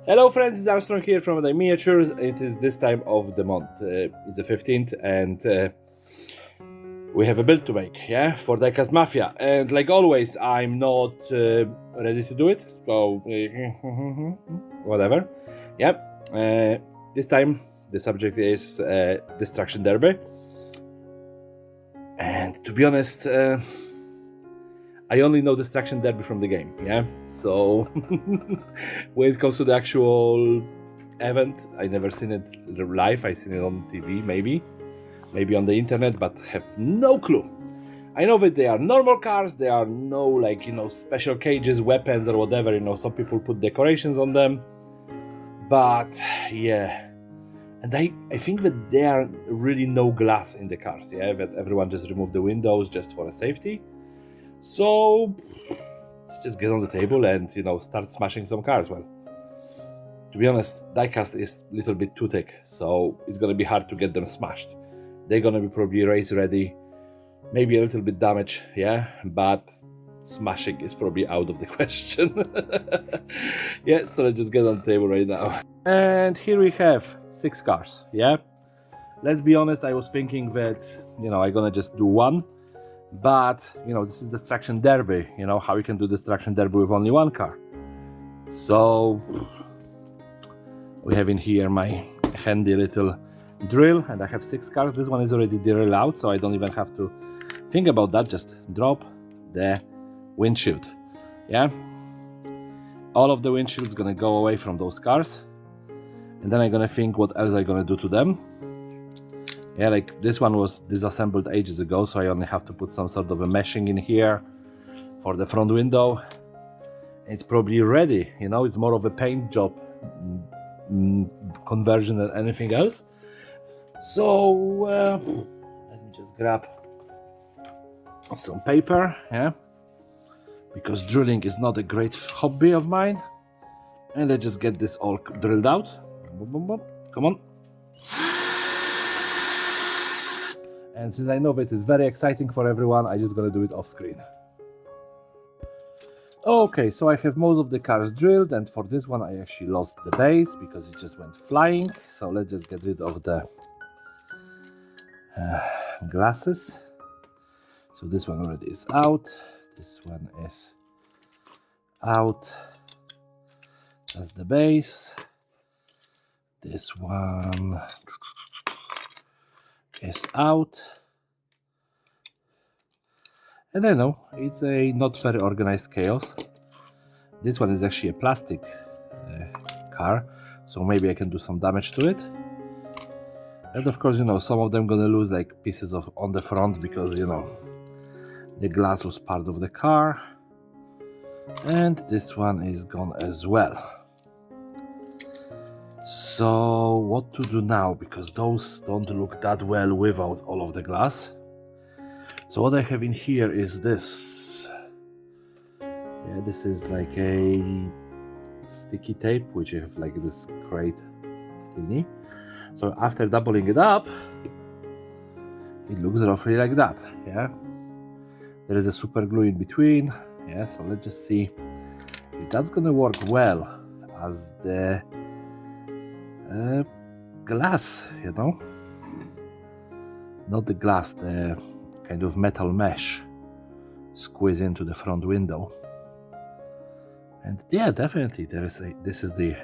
Hello friends, it's Armstrong here from the Miniatures. It is this time of the month. It's the 15th and we have a build to make, yeah, for Diecast Mafia. And like always, I'm not ready to do it, so whatever. Yeah, this time the subject is Destruction Derby. And to be honest, I only know Destruction Derby from the game, yeah? So when it comes to the actual event, I never seen it live. I seen it on TV, maybe on the internet, but have no clue. I know that they are normal cars. There are no special cages, weapons or whatever. Some people put decorations on them, but yeah. And I think that there are really no glass in the cars, yeah? That everyone just removed the windows just for safety. So let's just get on the table and start smashing some cars. Well, to be honest, diecast is a little bit too thick, so it's gonna be hard to get them smashed. They're gonna be probably race ready, maybe a little bit damaged, yeah, but smashing is probably out of the question. Yeah, so let's just get on the table right now. And here we have 6 cars, yeah. Let's be honest, I was thinking that I'm gonna just do one. But this is Destruction Derby. How you can do Destruction Derby with only one car. So we have in here my handy little drill, and I have 6 cars. This one is already drilled out, so I don't even have to think about that. Just drop the windshield. Yeah, all of the windshield is gonna go away from those cars, and then I'm gonna think what else I'm gonna do to them. Yeah, like this one was disassembled ages ago, so I only have to put some sort of a meshing in here for the front window. It's probably ready, it's more of a paint job conversion than anything else. So let me just grab some paper, yeah, because drilling is not a great hobby of mine. And let's just get this all drilled out. Boom, boom, boom. Come on. And since I know that it's very exciting for everyone, I'm just gonna do it off screen. Okay, so I have most of the cars drilled, and for this one I actually lost the base because it just went flying. So let's just get rid of the glasses. So this one already is out. This one is out. That's the base. This one is out. And I know it's a not very organized chaos. This one is actually a plastic car, so maybe I can do some damage to it. And of course, some of them gonna lose like pieces of on the front because the glass was part of the car. And this one is gone as well. So what to do now, because those don't look that well without all of the glass. So what I have in here is this. Yeah, this is like a sticky tape, which I have like this crate thingy. So after doubling it up, it looks roughly like that, yeah. There is a super glue in between, yeah, so let's just see if that's gonna work well as the glass, not the glass, the kind of metal mesh squeeze into the front window. And yeah, definitely this is the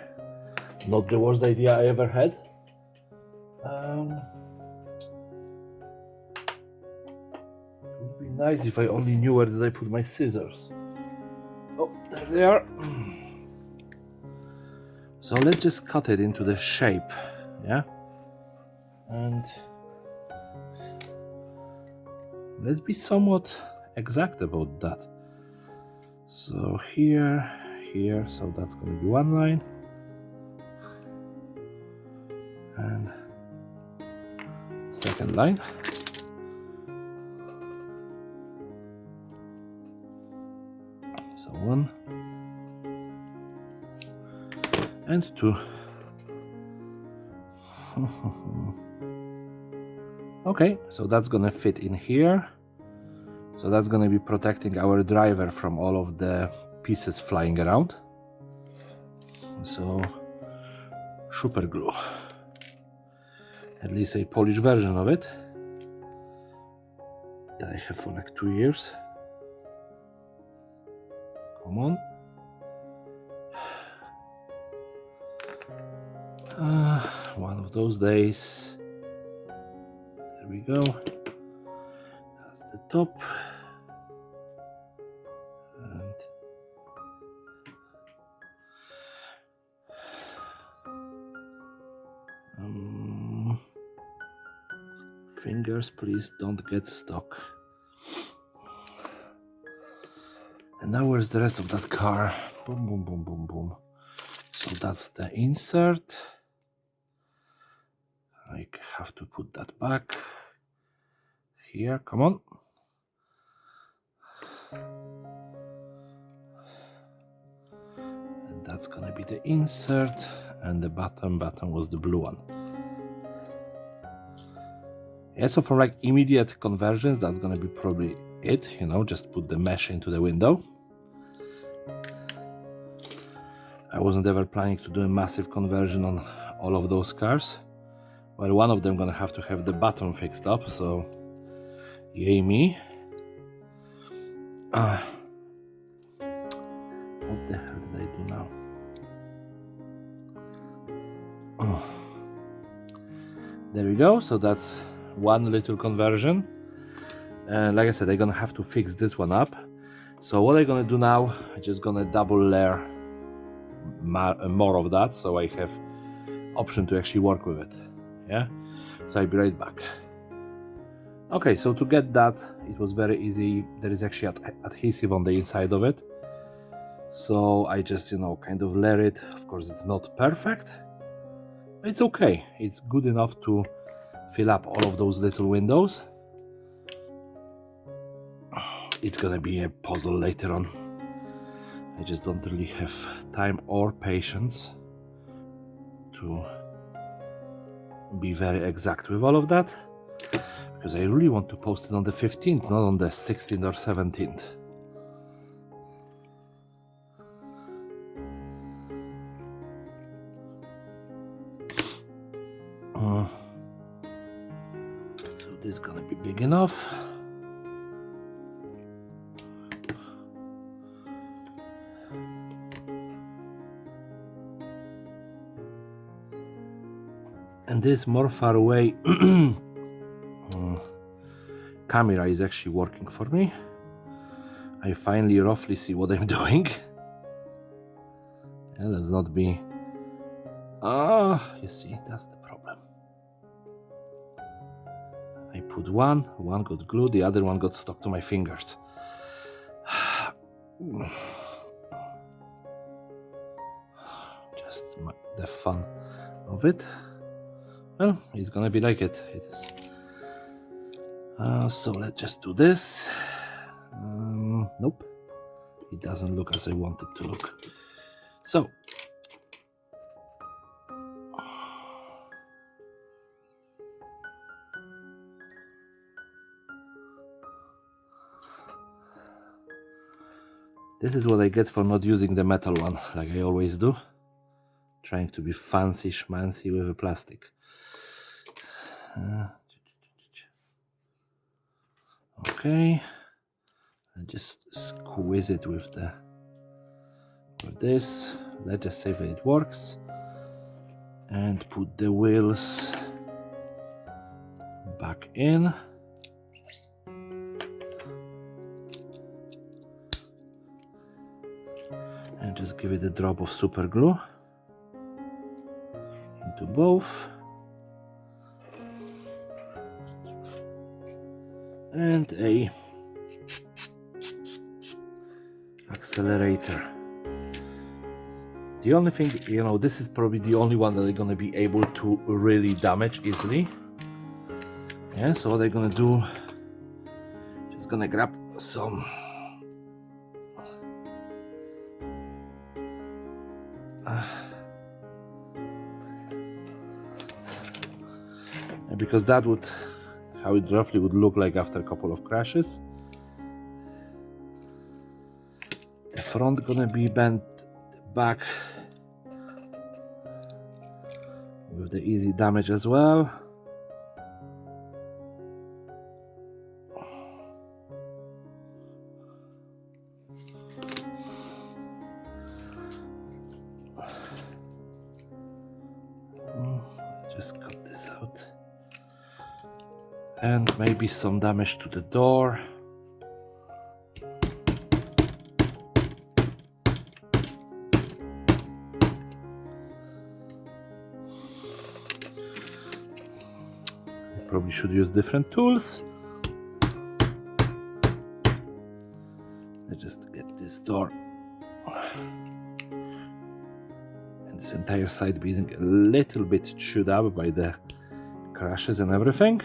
not the worst idea I ever had. It would be nice if I only knew where did I put my scissors. Oh, there they are. So let's just cut it into the shape, yeah? And let's be somewhat exact about that. So here, so that's going to be one line. And second line. So 1 and 2. Okay, so that's gonna fit in here. So that's gonna be protecting our driver from all of the pieces flying around. So super glue. At least a Polish version of it that I have for like 2 years. Come on. One of those days. There we go. That's the top. And fingers, please don't get stuck. And now where's the rest of that car? Boom, boom, boom, boom, boom. So that's the insert. I have to put that back here. Come on. And that's gonna be the insert, and the bottom was the blue one. Yeah, so for like immediate conversions, that's gonna be probably it, you know, just put the mesh into the window. I wasn't ever planning to do a massive conversion on all of those cars. Well, one of them gonna have to have the bottom fixed up, so yay me. What the hell did I do now? Oh. There we go, so that's one little conversion. And like I said, I'm gonna have to fix this one up. So what I'm gonna do now, I'm just gonna double layer more of that, so I have option to actually work with it. Yeah, so I'll be right back. Okay, so to get that, it was very easy. There is actually adhesive on the inside of it, so I just, you know, kind of layer it. Of course, it's not perfect, but it's okay. It's good enough to fill up all of those little windows. It's gonna be a puzzle later on. I just don't really have time or patience to be very exact with all of that, because I really want to post it on the 15th, not on the 16th or 17th. So this is gonna be big enough. And this more far away camera is actually working for me. I finally roughly see what I'm doing. Yeah, let's not be... you see, that's the problem. I put one got glued, the other one got stuck to my fingers. Just the fun of it. Well, it's gonna be like it. It is. So let's just do this. Nope, it doesn't look as I want it to look. So this is what I get for not using the metal one, like I always do. Trying to be fancy schmancy with a plastic. Okay, and just squeeze it with this. Let's just see if it works, and put the wheels back in. And just give it a drop of super glue into both. And a accelerator. The only thing, you know, this is probably the only one that they're gonna be able to really damage easily. Yeah, so what I'm gonna do, just gonna grab some because that would how it roughly would look like after a couple of crashes. The front gonna be bent, the back with the easy damage as well. Just cut this out. And maybe some damage to the door. I probably should use different tools. Let's just get this door and this entire side being a little bit chewed up by the crashes and everything.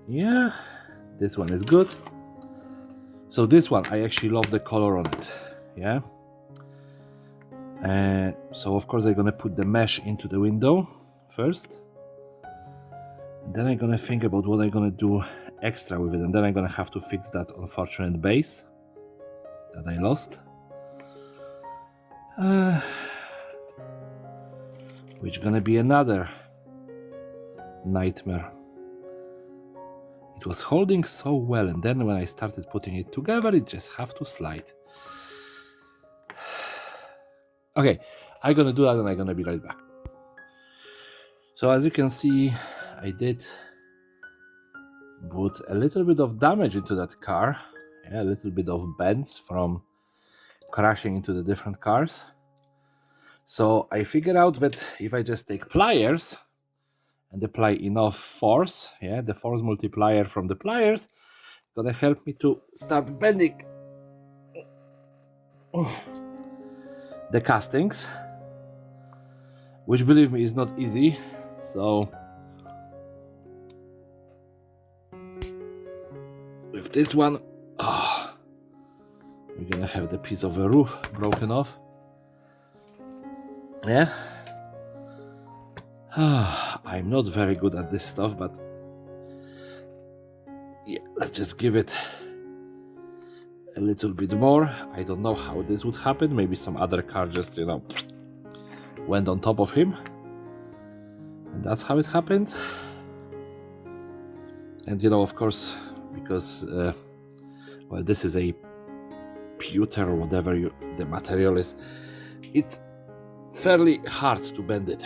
Yeah, this one is good. So this one, I actually love the color on it. Yeah. So of course I'm gonna put the mesh into the window first. And then I'm gonna think about what I'm gonna do extra with it, and then I'm gonna have to fix that unfortunate base that I lost. Which gonna be another nightmare. It was holding so well, and then when I started putting it together, it just have to slide. Okay, I'm gonna do that and I'm gonna be right back. So as you can see, I did put a little bit of damage into that car. Yeah, a little bit of bends from crashing into the different cars. So I figured out that if I just take pliers and apply enough force, yeah, the force multiplier from the pliers, gonna help me to start bending the castings, which believe me is not easy. So with this one, we're gonna have the piece of a roof broken off. Yeah. I'm not very good at this stuff, but yeah, let's just give it a little bit more. I don't know how this would happen. Maybe some other car just, went on top of him. And that's how it happened. And, of course, because, well, this is a pewter or whatever the material is, it's fairly hard to bend it.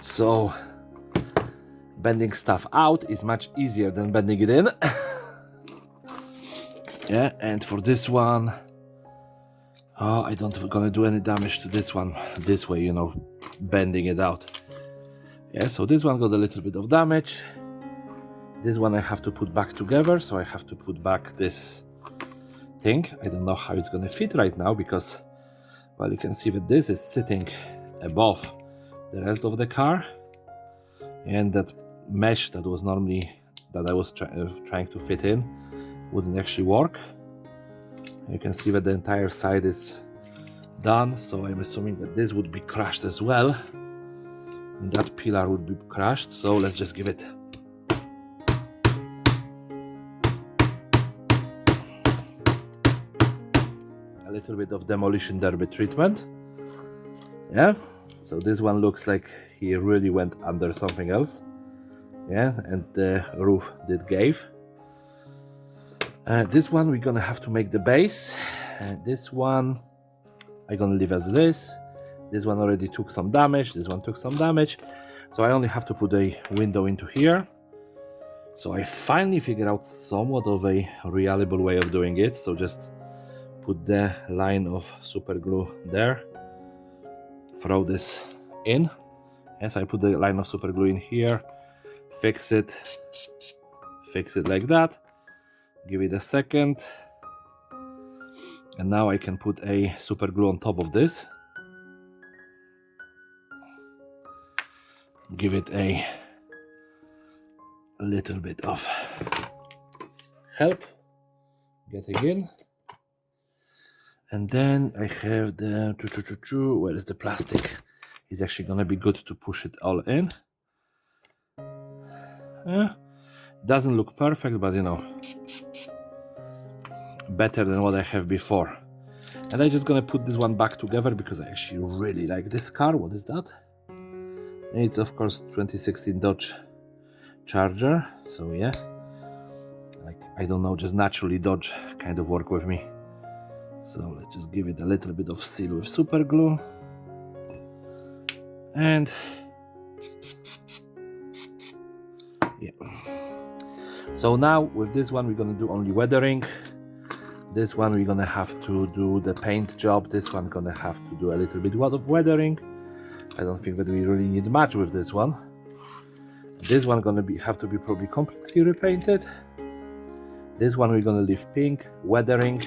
So bending stuff out is much easier than bending it in. Yeah, and for this one, I don't gonna do any damage to this one this way, bending it out. Yeah, so this one got a little bit of damage. This one I have to put back together, so I have to put back this thing. I don't know how it's gonna fit right now because, well, you can see that this is sitting above the rest of the car, and that mesh that was normally that I was trying to fit in wouldn't actually work. You can see that the entire side is done, so I'm assuming that this would be crushed as well, and that pillar would be crushed. So let's just give it a little bit of demolition derby treatment. Yeah, so this one looks like he really went under something else. Yeah, and the roof did give. This one we're gonna have to make the base. This one I'm gonna leave as this. This one already took some damage. This one took some damage. So I only have to put a window into here. So I finally figured out somewhat of a reliable way of doing it. So just put the line of super glue there. Throw this in. Yes, I put the line of super glue in here. Fix it like that. Give it a second. And now I can put a super glue on top of this. Give it a little bit of help getting in. And then I have the where is the plastic? It's actually gonna be good to push it all in. Doesn't look perfect, but better than what I have before. And I'm just gonna put this one back together because I actually really like this car. What is that? It's of course 2016 Dodge Charger. So yeah, like I don't know, just naturally Dodge kind of work with me. So let's just give it a little bit of seal with super glue. And yeah. So now with this one we're gonna do only weathering. This one we're gonna have to do the paint job. This one gonna have to do a little bit of weathering. I don't think that we really need much with this one. This one gonna have to be probably completely repainted. This one we're gonna leave pink, weathering.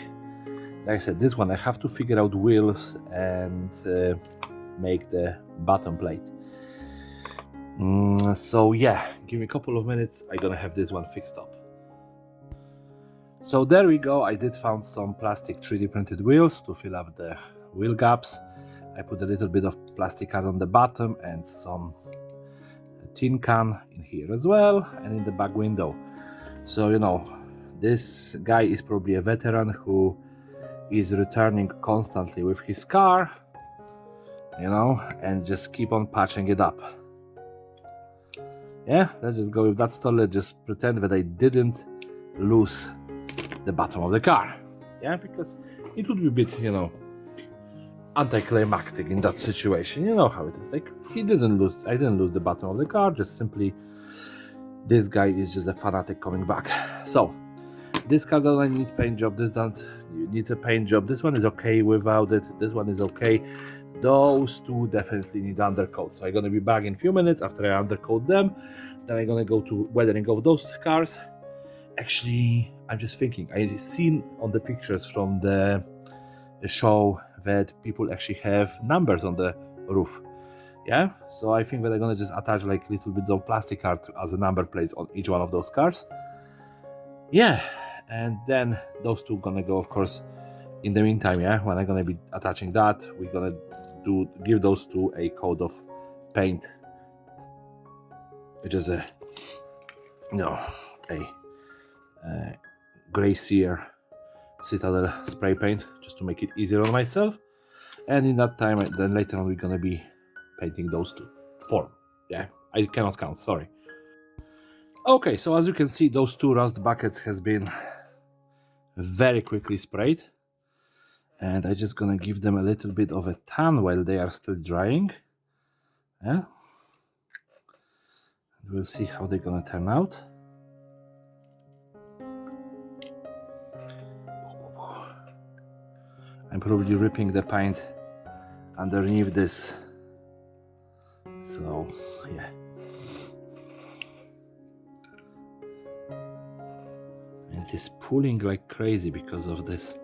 Like I said, this one I have to figure out wheels and make the bottom plate. So yeah, give me a couple of minutes, I'm gonna have this one fixed up. So there we go, I did found some plastic 3D printed wheels to fill up the wheel gaps. I put a little bit of plastic card on the bottom and some tin can in here as well, and in the back window. So you know, this guy is probably a veteran who is returning constantly with his car, you know, and just keep on patching it up. Yeah, let's just go with that story. Let's just pretend that I didn't lose the bottom of the car. Yeah, because it would be a bit, you know, anticlimactic in that situation. You know how it is. Like I didn't lose the bottom of the car. Just simply, this guy is just a fanatic coming back. So this car doesn't need paint job. This doesn't need a paint job. This one is okay without it. This one is okay. Those two definitely need undercoat. So I'm gonna be back in a few minutes after I undercoat them. Then I'm gonna go to weathering of those cars. Actually, I'm just thinking, I've seen on the pictures from the show that people actually have numbers on the roof. Yeah, so I think that I'm gonna just attach like little bits of plastic art as a number plates on each one of those cars. Yeah, and then those two gonna go, of course, in the meantime. Yeah, when I'm gonna be attaching that, we're gonna give those two a coat of paint, which is a Glacier Citadel spray paint, just to make it easier on myself. And in that time, then later on, we're gonna be painting those two form. Yeah, I cannot count, sorry. Okay, so as you can see, those two rust buckets has been very quickly sprayed, and I'm just gonna give them a little bit of a tan while they are still drying. Yeah, we'll see how they're gonna turn out. I'm probably ripping the paint underneath this, so yeah. And it is pulling like crazy because of this,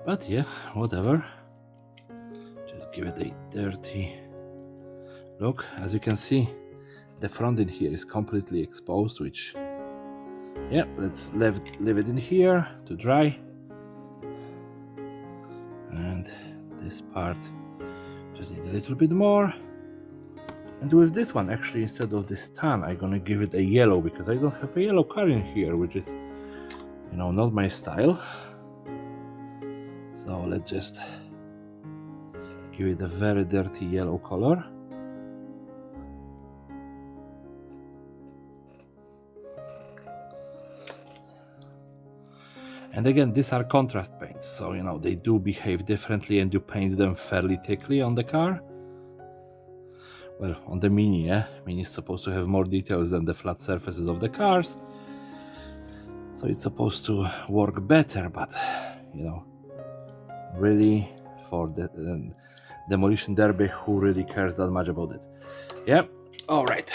but yeah, whatever. Just give it a dirty look. As you can see, the front in here is completely exposed, which, yeah, let's leave it in here to dry. And this part just needs a little bit more. And with this one, actually, instead of this tan, I'm gonna give it a yellow, because I don't have a yellow car in here, which is, you know, not my style. So let's just give it a very dirty yellow color. And again, these are contrast paints, so you know they do behave differently, and you paint them fairly thickly on the car. Well, on the Mini, yeah? Mini is supposed to have more details than the flat surfaces of the cars, so it's supposed to work better, but you know, really, for the Demolition Derby, who really cares that much about it? Yeah, alright.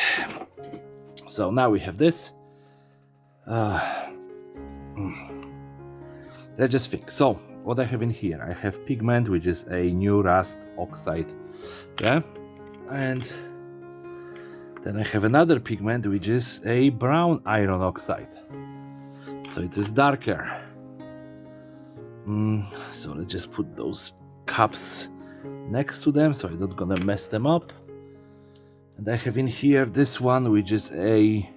So now we have this. Let's just think. So what I have in here, I have pigment, which is a new rust oxide, yeah, and then I have another pigment, which is a brown iron oxide, so it is darker. So let's just put those cups next to them so I'm not gonna mess them up. And I have in here this one, which is a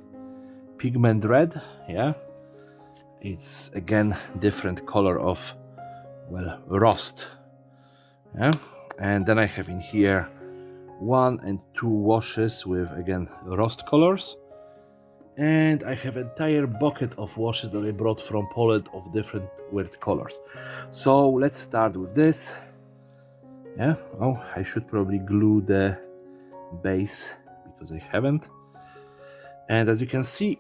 pigment red, yeah. it's again different color of, well, rust. Yeah, and then I have in here 1 and 2 washes with again rust colors, and I have entire bucket of washes that I brought from Poland of different weird colors. So let's start with this. Yeah, oh, I should probably glue the base because I haven't. And as you can see,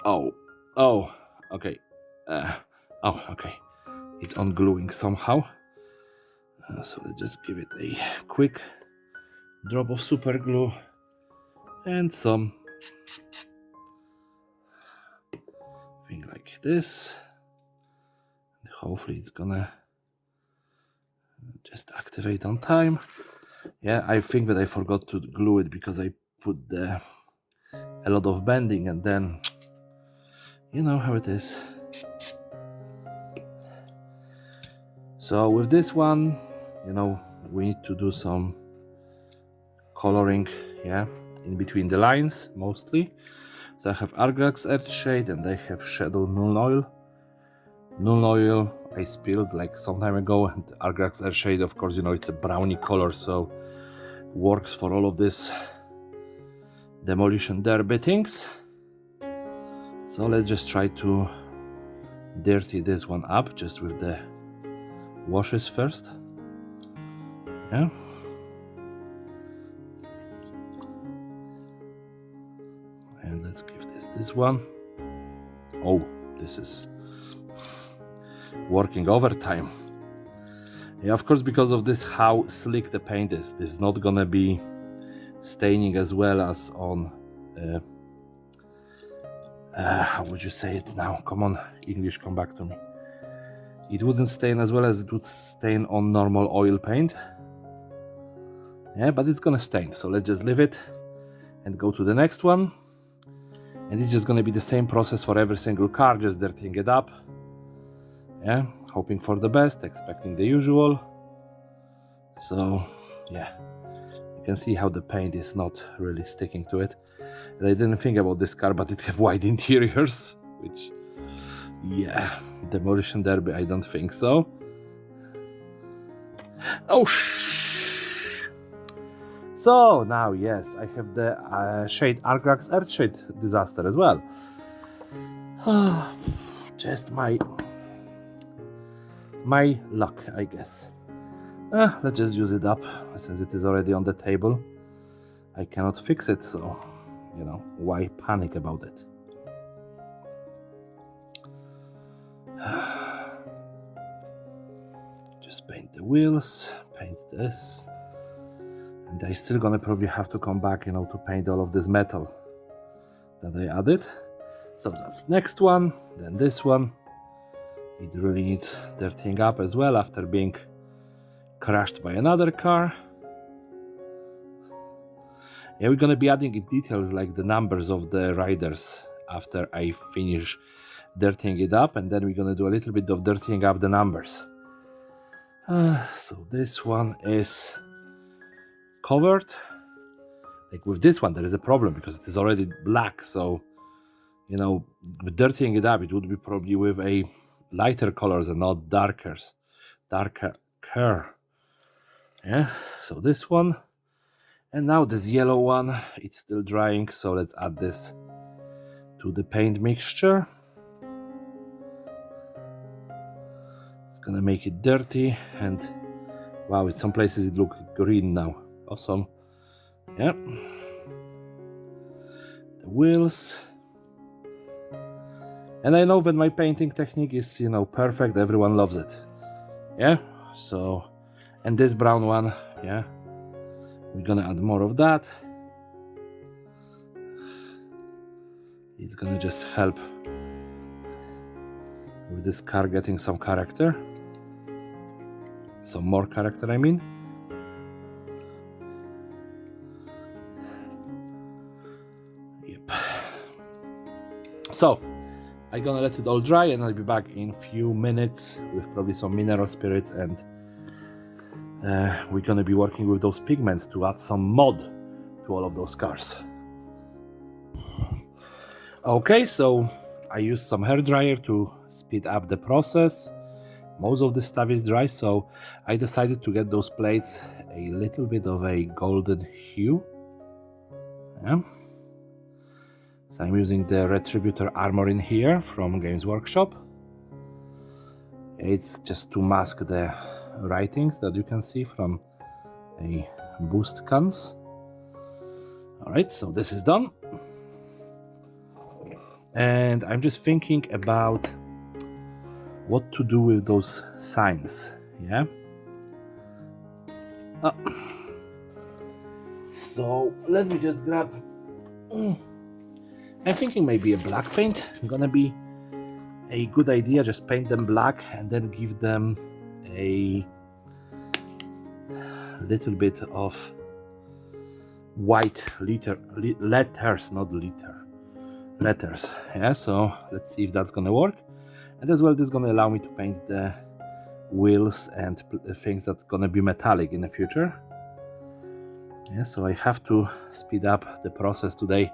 okay, okay, it's ungluing somehow. So let's just give it a quick drop of super glue and some thing like this. And hopefully it's gonna just activate on time. Yeah, I think that I forgot to glue it because I put a lot of bending, and then you know how it is. So with this one, you know, we need to do some coloring, yeah, in between the lines mostly. So I have Argrax Earthshade and I have Shadow Null Oil. Null Oil I spilled like some time ago, and Argrax Earthshade, of course, you know, it's a brownie color, so works for all of this demolition derby things. So let's just try to dirty this one up just with the washes first. Yeah. And let's give this one. Oh, this is working overtime. Yeah, of course, because of this, how slick the paint is, this is not gonna be staining as well as on how would you say it now? Come on, English, come back to me. It wouldn't stain as well as it would stain on normal oil paint. Yeah, but it's gonna stain, so let's just leave it and go to the next one. And it's just gonna be the same process for every single car, just dirtying it up. Yeah, hoping for the best, expecting the usual. So yeah, you can see how the paint is not really sticking to it. And I didn't think about this car, but it have white interiors, which, yeah, demolition derby, I don't think so. Oh So now, yes, I have the shade Argrax Earthshade Disaster as well. Just my luck, I guess. Let's just use it up, since it is already on the table. I cannot fix it, so, you know, why panic about it? Just paint the wheels, paint this. And I still gonna probably have to come back, you know, to paint all of this metal that I added. So that's next one, then this one. It really needs dirtying up as well after being crashed by another car. Yeah, we're gonna be adding in details like the numbers of the riders after I finish dirtying it up, and then we're gonna do a little bit of dirtying up the numbers. So this one is covered. Like with this one, there is a problem because it is already black. So, you know, with dirtying it up, it would be probably with a lighter colors and not darker. Yeah. So this one, and now this yellow one, it's still drying. So let's add this to the paint mixture. It's gonna make it dirty, and wow, in some places it looks green now. Awesome. Yeah. The wheels. And I know that my painting technique is, you know, perfect. Everyone loves it. Yeah. So, and this brown one, yeah, we're gonna add more of that. It's gonna just help with this car getting some character. Some more character, I mean. Yep. So, I'm gonna let it all dry and I'll be back in a few minutes with probably some mineral spirits, and we're gonna be working with those pigments to add some mod to all of those cars. Okay, so I used some hairdryer to speed up the process. Most of the stuff is dry, so I decided to get those plates a little bit of a golden hue. Yeah. So I'm using the Retributor armor in here from Games Workshop. It's just to mask the writings that you can see from a boost cans. Alright, so this is done. And I'm just thinking about what to do with those signs. Yeah. So let me just grab. I'm thinking maybe a black paint gonna be a good idea. Just paint them black and then give them a little bit of white letters, not letters. Yeah, so let's see if that's gonna work. And as well, this is gonna allow me to paint the wheels and things that's gonna be metallic in the future. Yeah, so I have to speed up the process today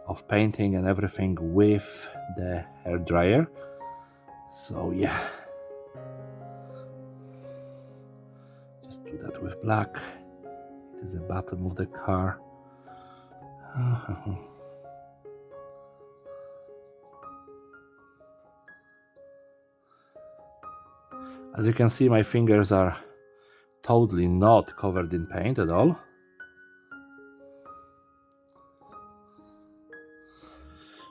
of painting and everything with the hairdryer. So yeah, just do that with black. It is the bottom of the car. As you can see, my fingers are totally not covered in paint at all.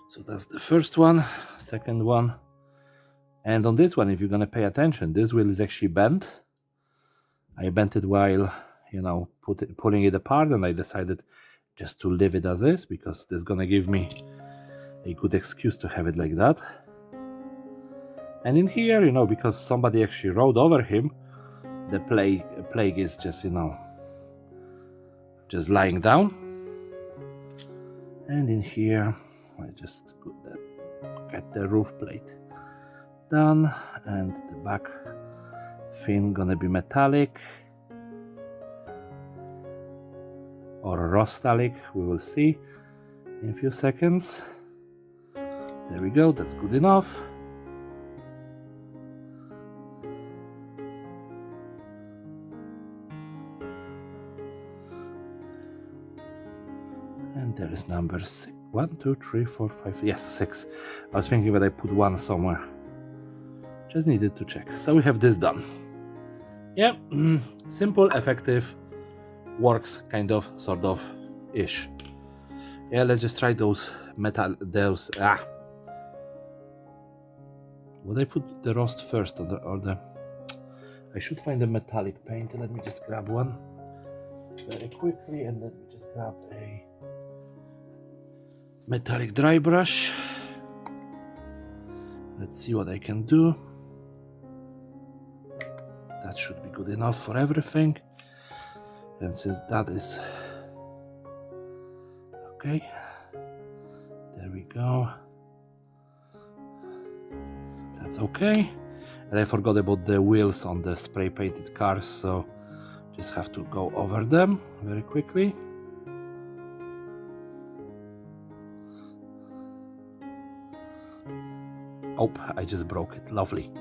So that's the first one, second one. And on this one, if you're gonna pay attention, this wheel is actually bent. I bent it while, pulling it apart, and I decided just to leave it as is because this is gonna give me a good excuse to have it like that. And in here, because somebody actually rode over him, the plague is just, just lying down. And in here, I just get the roof plate done, and the back fin gonna be metallic or rustalic. We will see in a few seconds. There we go, that's good enough. And there is number 6. 1, 2, 3, 4, 5. Yes, 6. I was thinking that I put 1 somewhere. Just needed to check. So we have this done. Yeah, simple, effective, works kind of, sort of, ish. Yeah, let's just try those Would I put the rust first or the? I should find a metallic paint. Let me just grab one very quickly, and let me just grab a metallic dry brush. Let's see what I can do. That should be good enough for everything. And since that is okay, there we go. That's okay. And I forgot about the wheels on the spray painted cars, so just have to go over them very quickly. Oh, I just broke it. Lovely.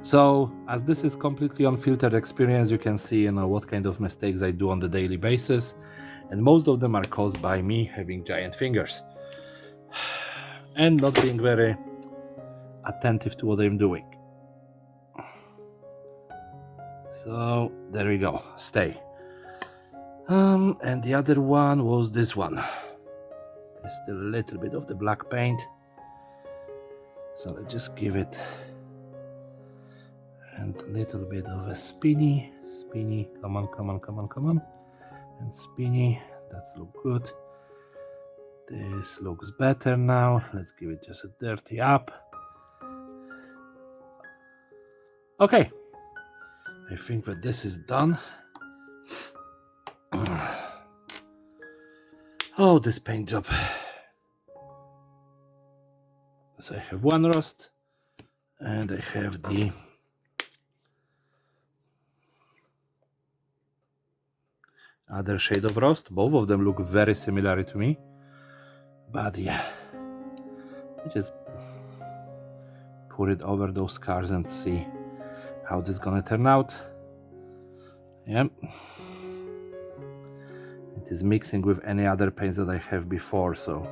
So, as this is completely unfiltered experience, you can see, what kind of mistakes I do on the daily basis, and most of them are caused by me having giant fingers and not being very attentive to what I'm doing. So there we go. Stay. And the other one was this one. There's still a little bit of the black paint, so let's just give it and a little bit of a spinny, come on, and spinny. That's look good. This looks better now. Let's give it just a dirty up. Okay, I think that this is done. Oh, this paint job. So I have one rust, and I have the other shade of rust. Both of them look very similar to me. But yeah, I just put it over those cars and see how this is gonna turn out. Yep. It is mixing with any other paints that I have before, so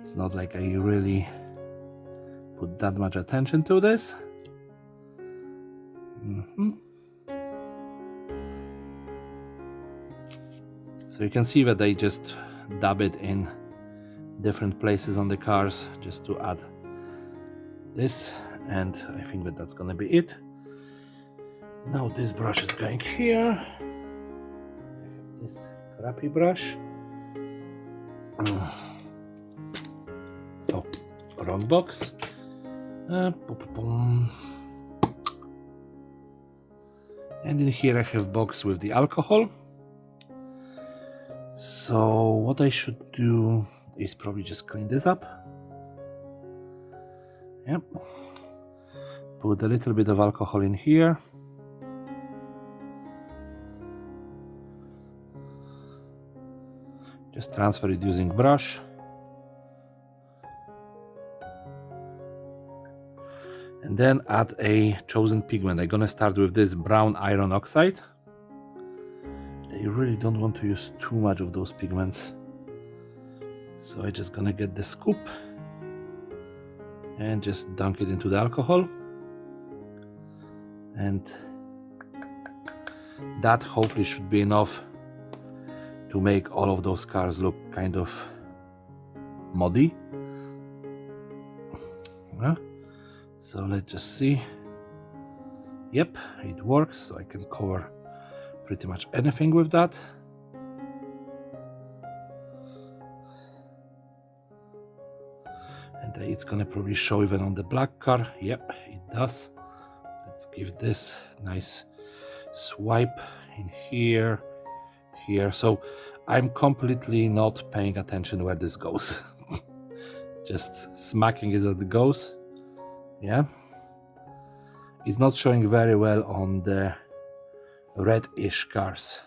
it's not like I really put that much attention to this. So you can see that they just dab it in different places on the cars just to add this, and I think that that's gonna be it. Now this brush is going here. I have this crappy brush. Oh, wrong box. And in here I have box with the alcohol. So what I should do is probably just clean this up. Yep. Put a little bit of alcohol in here. Just transfer it using brush. And then add a chosen pigment. I'm gonna start with this brown iron oxide. You really don't want to use too much of those pigments. So I'm just gonna get the scoop and just dunk it into the alcohol. And that hopefully should be enough to make all of those cars look kind of muddy. Yeah. So let's just see. Yep, it works. So I can cover pretty much anything with that. And it's gonna probably show even on the black car. Yep, it does. Let's give this nice swipe in here, here. So I'm completely not paying attention where this goes. Just smacking it as it goes. Yeah. It's not showing very well on the red-ish cars.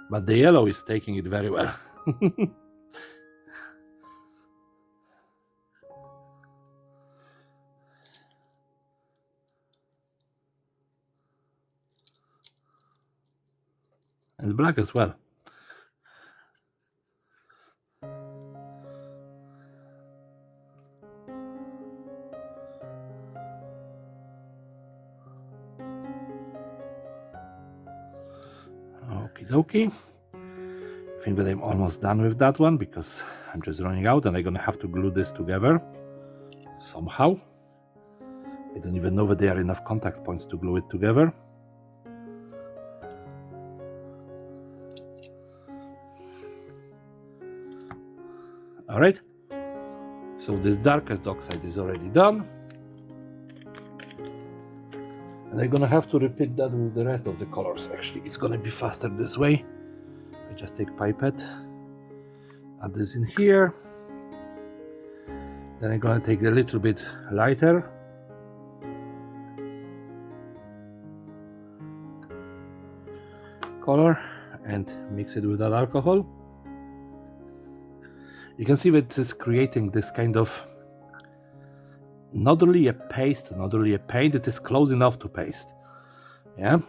But the yellow is taking it very well. And black as well. Okie dokie. I think that I'm almost done with that one because I'm just running out and I'm gonna have to glue this together somehow. I don't even know that there are enough contact points to glue it together. All right, so this darkest oxide is already done. And I'm gonna have to repeat that with the rest of the colors. Actually, it's gonna be faster this way. I just take pipette, add this in here. Then I'm gonna take a little bit lighter. Color and mix it with that alcohol. You can see that it's creating this kind of not really a paste, not really a paint, it is close enough to paste. Yeah.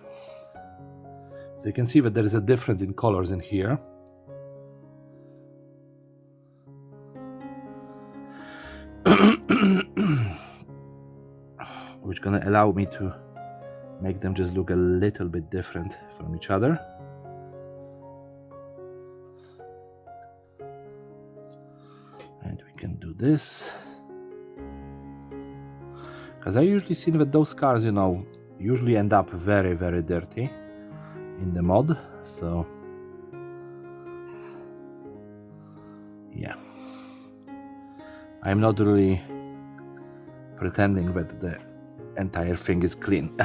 So you can see that there is a difference in colors in here. Which gonna allow me to make them just look a little bit different from each other. And we can do this. Because I usually see that those cars, you know, usually end up very, very dirty in the mod. So, yeah. I'm not really pretending that the entire thing is clean.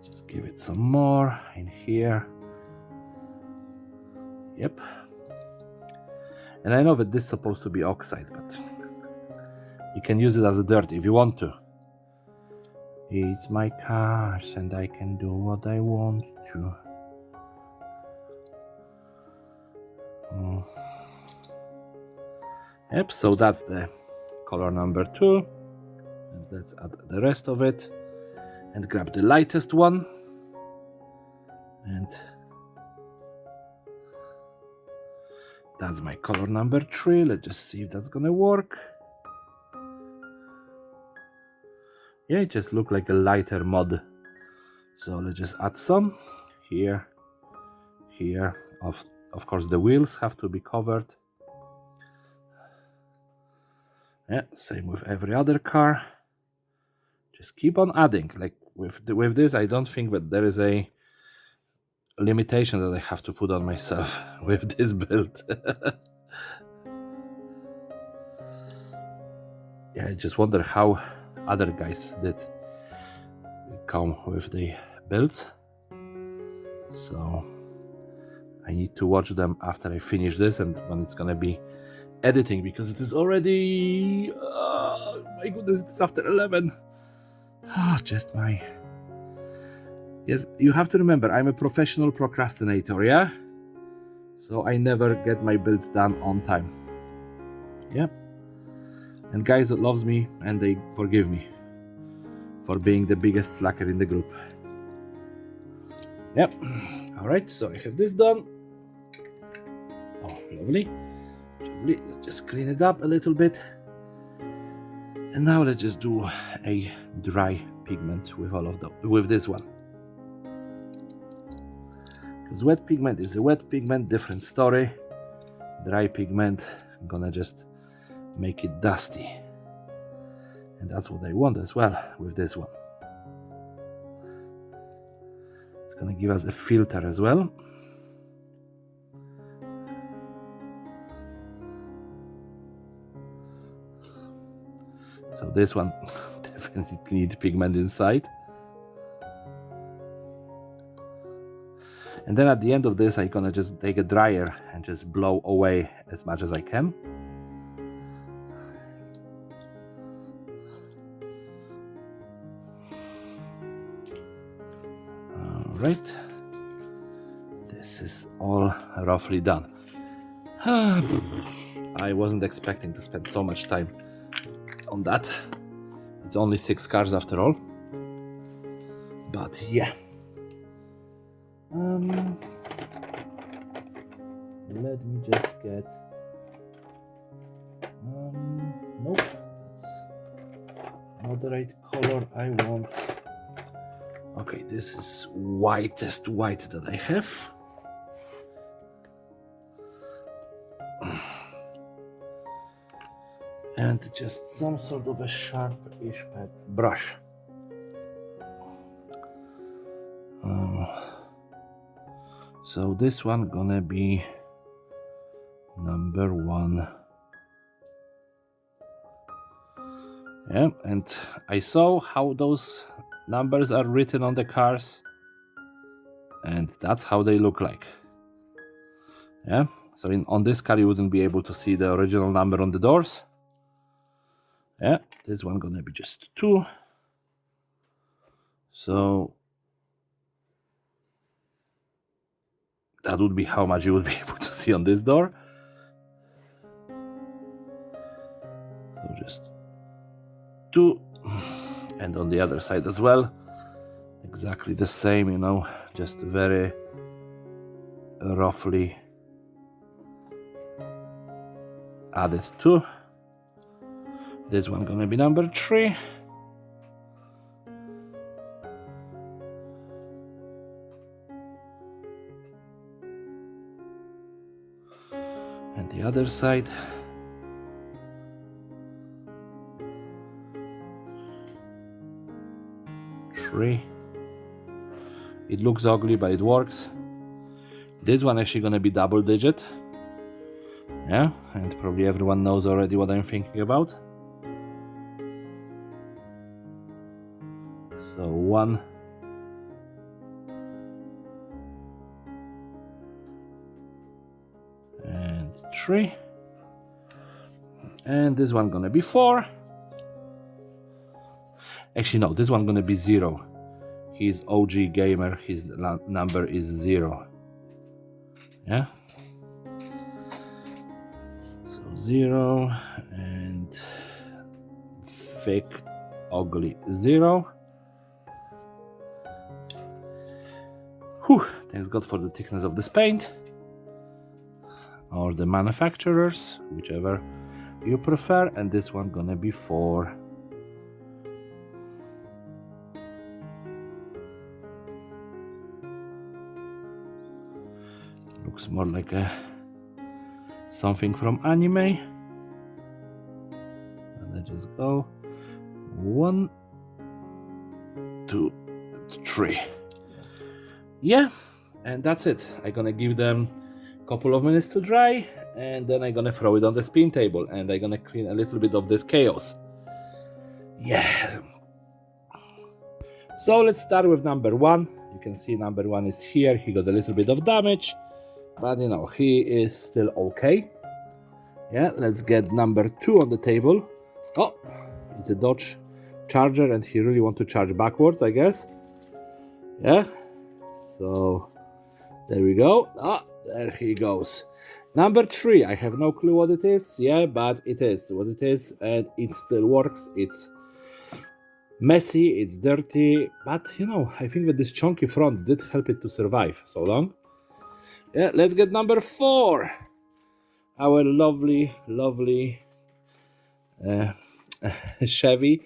Just give it some more in here. Yep. And I know that this is supposed to be oxide, but you can use it as a dirt if you want to. It's my cars and I can do what I want to. Yep, so that's the color number 2. And let's add the rest of it and grab the lightest one. And that's my color number 3. Let's just see if that's gonna work. Yeah, it just looked like a lighter mod. So let's just add some here, here. Of course, the wheels have to be covered. Yeah, same with every other car. Just keep on adding. Like with this, I don't think that there is a limitation that I have to put on myself with this build. Yeah, I just wonder how other guys did come with the builds. So I need to watch them after I finish this and when it's gonna be editing, because it is already my goodness, it's after 11. Just my... Yes, you have to remember, I'm a professional procrastinator, yeah? So I never get my builds done on time. Yeah. And guys that loves me and they forgive me for being the biggest slacker in the group. Yep. Alright, so I have this done. Oh, lovely. Lovely. Let's just clean it up a little bit. And now let's just do a dry pigment with all of them, with this one. Because wet pigment is a wet pigment, different story. Dry pigment, I'm gonna just make it dusty. And that's what I want as well with this one. It's gonna give us a filter as well. So this one definitely needs pigment inside. And then at the end of this, I'm gonna just take a dryer and just blow away as much as I can. All right, this is all roughly done. I wasn't expecting to spend so much time on that. It's only 6 cars after all. But yeah. Let me just get... nope, that's not the right color I want. Okay, this is whitest white that I have. And just some sort of a sharp-ish brush. So this one gonna be number 1. Yeah, and I saw how those numbers are written on the cars, and that's how they look like. Yeah, so on this car you wouldn't be able to see the original number on the doors. Yeah, this one gonna be just 2. So that would be how much you would be able to see on this door. So just 2, and on the other side as well, exactly the same, you know, just very roughly added 2. This one gonna be number 3. And the other side. It looks ugly, but it works. This one actually gonna be double digit. Yeah, and probably everyone knows already what I'm thinking about. So 1, and 3. And this one gonna be 4. Actually, no, this one gonna be 0. He's OG gamer, his number is 0. Yeah? So 0 and fake ugly 0. Whew, thanks God for the thickness of this paint. Or the manufacturers, whichever you prefer. And this one gonna be 4. Looks more like something from anime. And let's just go 1, 2, 3. Yeah, and that's it. I'm gonna give them a couple of minutes to dry, and then I'm gonna throw it on the spin table, and I'm gonna clean a little bit of this chaos. Yeah. So let's start with number 1. You can see number 1 is here. He got a little bit of damage, but you know, he is still okay. Yeah, let's get number 2 on the table. Oh, it's a dodge charger, and he really wants to charge backwards, I guess. Yeah, so there we go. Ah, there he goes. Number 3, I have no clue what it is. Yeah, but it is what it is, and it still works. It's messy, it's dirty, but you know, I think that this chunky front did help it to survive so long. Yeah, let's get number 4. Our lovely Chevy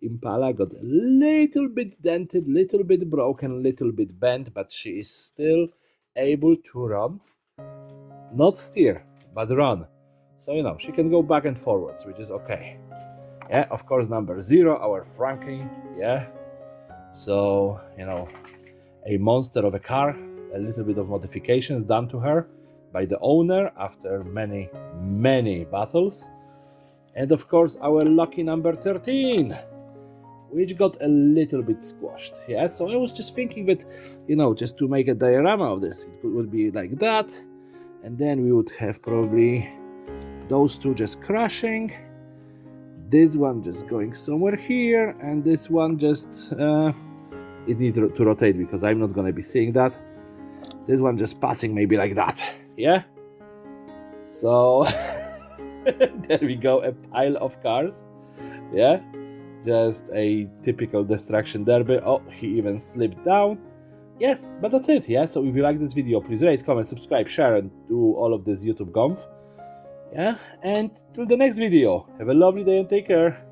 Impala got a little bit dented, little bit broken, little bit bent, but she is still able to run. Not steer, but run. So, you know, she can go back and forwards, which is okay. Yeah, of course, number 0, our Frankie, yeah. So, you know, a monster of a car, a little bit of modifications done to her by the owner after many battles. And of course, our lucky number 13, which got a little bit squashed. Yeah, so I was just thinking that, you know, just to make a diorama of this, it would be like that. And then we would have probably those two just crashing. This one just going somewhere here, and this one just, it needs to rotate because I'm not gonna be seeing that. This one just passing maybe like that, yeah? So, there we go, a pile of cars, yeah? Just a typical destruction derby. Oh, he even slipped down. Yeah, but that's it, yeah? So if you like this video, please rate, comment, subscribe, share, and do all of this YouTube gumph. Yeah, and till the next video, have a lovely day and take care.